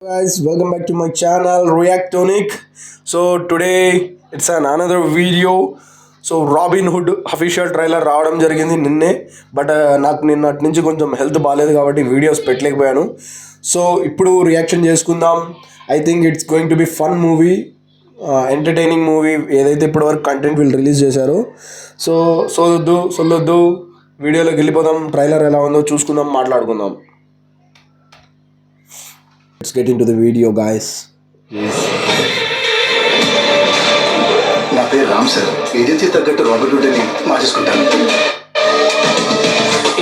Guys, welcome back to my channel Reactonic. So today it's another video. So robin hood official trailer రావడం జరిగింది నిన్నే. But నాకు నిన్నటి నుంచి కొంచెం హెల్త్ బాగాలేదు కాబట్టి వీడియోస్ పెట్టలేకపోయాను. సో ఇప్పుడు రియాక్షన్ చేసుకుందాం. I think it's going to be fun movie, entertaining movie. ఏదైతే ఇప్పటివరకు కంటెంట్ వీళ్ళు రిలీజ్ చేశారో సో సొల్లొద్దు వీడియోలోకి వెళ్ళిపోదాం. ట్రైలర్ ఎలా ఉందో చూసుకుందాం, మాట్లాడుకుందాం. Let's get into the video, guys. Please. నా పేరు రామ్ సార్. ఏజెన్సీ తగ్గట్టు రాబర్ట్ హుడ్ని మార్చేసుకుంటాను.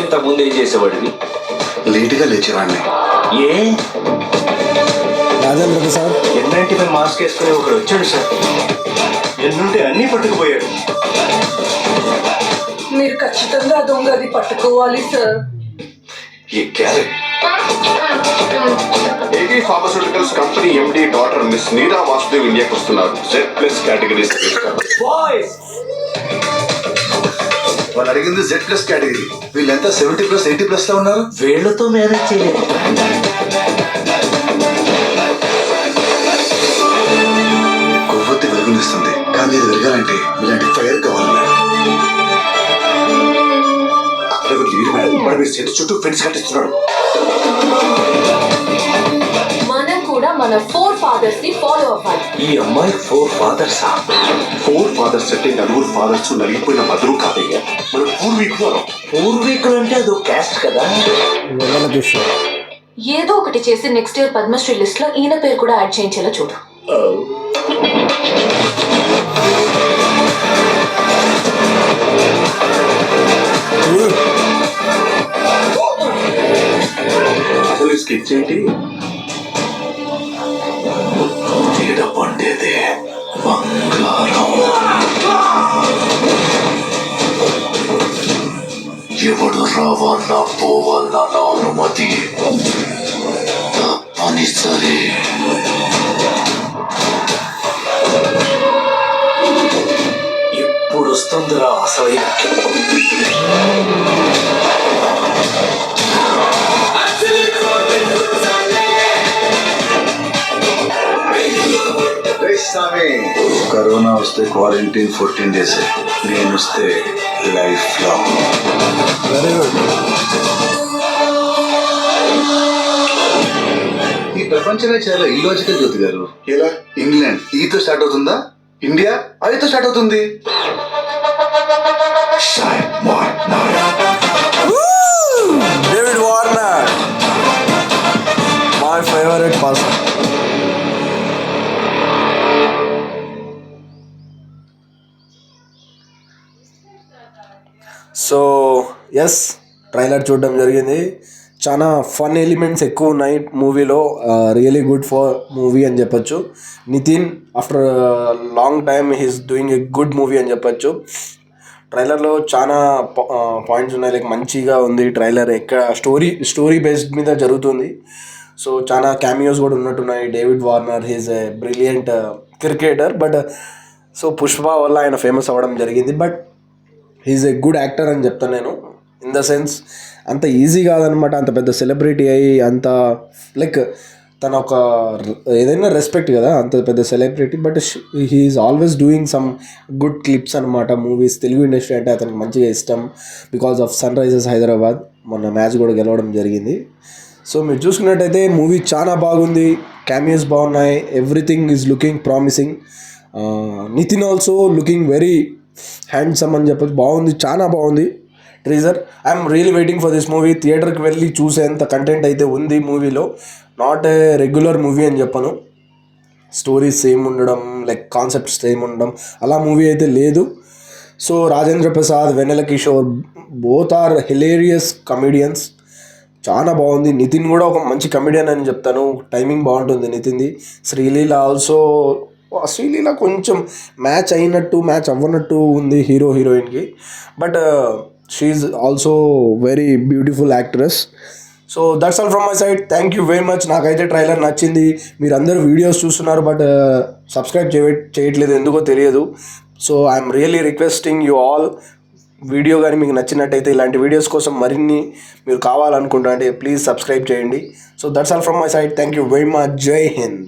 ఇంతకుముందు ఏం చేసేవాడిని? లేటుగా లేచేవాడిని. ఏ రాజేంద్ర ప్రసాద్ N95 మాస్క్ వేసుకుని ఒకడు వచ్చాడు సార్. ఎన్నుంటే అన్నీ పట్టుకుపోయాడు. మీరు ఖచ్చితంగా దొంగది పట్టుకోవాలి సార్. ఈ carrot AP pharmaceuticals company MD doctor miss నీరా వాసుదేవ్ ఇండియాకి వస్తున్నారు. Z+ కేటగిరీస్ బాయ్స్ వాళ్ళు అడిగింది Z+ కేటగిరీ. వీళ్ళంతా 70+, 80+ లో ఉన్నారు. వీళ్ళతో మేనేజ్ చేయలేదు. కొవ్వొత్తి వెలుగునిస్తుంది, కానీ ఇది వెలగాలంటే ఇలాంటి ఫైర్ కావాలి. సెట్ చుట్టూ ఫెన్స్ కట్టిస్తున్నాడు. మనం కూడా మన 4 fathers ని ఫాలో అవ్వాలి. ఈ అమ్మాయి 4 ఫాదర్సా? 4 ఫాదర్స్ అంటే నలుగురు ఫాదర్స్ నలిగిపోయిన మధురు కాదయ్యా, మన పూర్వీకులు. పూర్వీకులు అంటే అదో క్యాస్ట్ కదా. వెంకటేశ్వర ఏదో ఒకటి చేసి నెక్స్ట్ ఇయర్ పద్మశ్రీ లిస్ట్ లో ఈయన పేరు కూడా యాడ్ చేయించేలా చూడు. అసలు ఈ స్కెచ్ ఏంటి? పండేదే బంగారం. ఎవడు రావాలన్నా పోవాలన్నా నా అనుమతి తప్పనిసరి. ఇప్పుడు వస్తుందిరా అసలు. కరోనా వస్తే క్వారంటైన్ 14 days, నేను వస్తే లైఫ్ లాంగ్. Very good. ఈ ప్రపంచమే చాలా ఇల్లాజికల్ జ్యోతి గారు. ఎలా? ఇంగ్లాండ్ ఈతో స్టార్ట్ అవుతుందా, ఇండియా ఐతో స్టార్ట్ అవుతుంది. David Warner, my favourite person. So yes, trailer చూడడం జరిగింది. చాలా ఫన్ ఎలిమెంట్స్ ఎక్కువ ఉన్నాయి మూవీలో. రియలీ గుడ్ ఫర్ మూవీ అని చెప్పొచ్చు. Nitin after long time he's doing a good movie అని చెప్పొచ్చు. ట్రైలర్లో చాలా పాయింట్స్ ఉన్నాయి. లైక్ మంచిగా ఉంది ట్రైలర్. స్టోరీ బేస్డ్ మీద జరుగుతుంది. సో చాలా క్యామియోస్ కూడా ఉన్నట్టున్నాయి. David Warner he's a brilliant cricketer. But so Pushpa వల్ల ఆయన ఫేమస్ అవ్వడం జరిగింది. But he's a good actor అని చెప్తాను నేను. ఇన్ ద సెన్స్ అంత ఈజీ కాదనమాట. అంత పెద్ద సెలబ్రిటీ అయ్యి అంత లైక్ తన ఒక ఏదైనా రెస్పెక్ట్ కదా, అంత పెద్ద celebrity. But he's always doing some good clips అనమాట మూవీస్. తెలుగు ఇండస్ట్రీ అంటే అతనికి మంచిగా ఇష్టం because of Sunrisers Hyderabad మొన్న మ్యాచ్ కూడా గెలవడం జరిగింది. సో మీరు చూసుకున్నట్టయితే మూవీ చాలా బాగుంది. క్యామియోస్ బాగున్నాయి. Everything is looking promising. Nitin also looking very handsome అని చెప్పచ్చు. బాగుంది, చాలా బాగుంది teaser. I'm really waiting for this movie. థియేటర్కి వెళ్ళి చూసేంత కంటెంట్ అయితే ఉంది మూవీలో. నాట్ ఏ రెగ్యులర్ మూవీ అని చెప్పను. స్టోరీస్ సేమ్ ఉండడం, లైక్ కాన్సెప్ట్స్ సేమ్ ఉండడం, అలా మూవీ అయితే లేదు. So Rajendra Prasad, Vennela Kishore both are hilarious comedians. చాలా బాగుంది. నితిన్ కూడా ఒక మంచి కమెడియన్ అని చెప్తాను. టైమింగ్ బాగుంటుంది నితిన్ది. శ్రీలీల కొంచెం మ్యాచ్ అవ్వనట్టు ఉంది హీరోయిన్కి. But she's also very beautiful actress. So that's all from my side. Thank you very much. నాకైతే ట్రైలర్ నచ్చింది. మీరు అందరూ వీడియోస్ చూస్తున్నారు బట్ సబ్స్క్రైబ్ చేయట్లేదు, ఎందుకో తెలియదు. So I'm really requesting you all video కానీ మీకు నచ్చినట్టయితే ఇలాంటి వీడియోస్ కోసం మరిన్ని మీరు కావాలనుకుంటే ప్లీజ్ సబ్స్క్రైబ్ చేయండి. So that's all from my side. Thank you very much. జై హింద్.